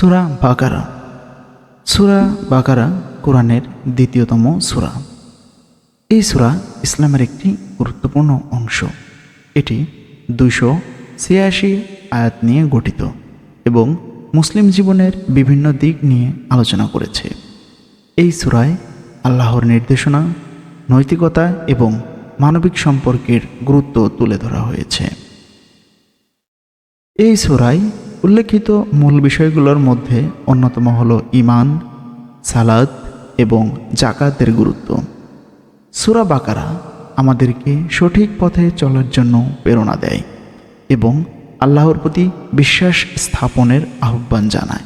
সূরা বাকারা। সূরা বাকারা কোরআনের দ্বিতীয়তম সূরা। এই সূরা ইসলামের একটি গুরুত্বপূর্ণ অংশ। এটি 286 আয়াত নিয়ে গঠিত এবং মুসলিম জীবনের বিভিন্ন দিক নিয়ে আলোচনা করেছে। এই সূরায় আল্লাহর নির্দেশনা, নৈতিকতা এবং মানবিক সম্পর্কের গুরুত্ব তুলে ধরা হয়েছে। এই সূরায় উল্লেখিত মূল বিষয়গুলোর মধ্যে অন্যতম হল ঈমান, সালাত এবং যাকাতের গুরুত্ব। সূরা বাকারা আমাদেরকে সঠিক পথে চলার জন্য প্রেরণা দেয় এবং আল্লাহর প্রতি বিশ্বাস স্থাপনের আহ্বান জানায়।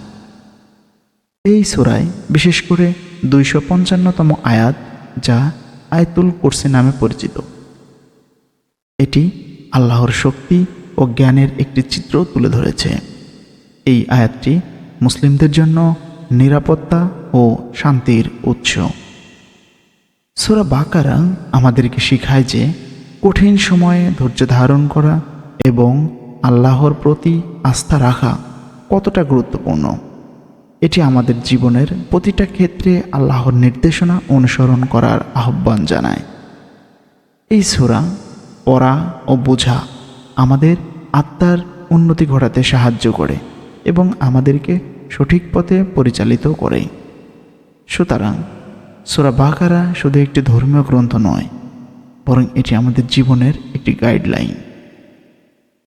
এই সূরায় বিশেষ করে 255তম আয়াত, যা আয়াতুল কুরসি নামে পরিচিত, এটি আল্লাহর শক্তি ও জ্ঞানের একটি চিত্র তুলে ধরেছে। এই আয়াতটি মুসলিমদের জন্য নিরাপত্তা ও শান্তির উৎস। সূরা বাকারা আমাদেরকে শেখায় যে কঠিন সময়ে ধৈর্য ধারণ করা এবং আল্লাহর প্রতি আস্থা রাখা কতটা গুরুত্বপূর্ণ। এটি আমাদের জীবনের প্রতিটা ক্ষেত্রে আল্লাহর নির্দেশনা অনুসরণ করার আহ্বান জানায়। এই সূরা পড়া ও বোঝা আমাদের আত্মার উন্নতি ঘটাতে সাহায্য করে এবং আমাদেরকে সঠিক পথে পরিচালিত করে। সুতরাং সূরা বাকারা শুধু একটি ধর্মীয় গ্রন্থ নয়, বরং এটি আমাদের জীবনের একটি গাইডলাইন।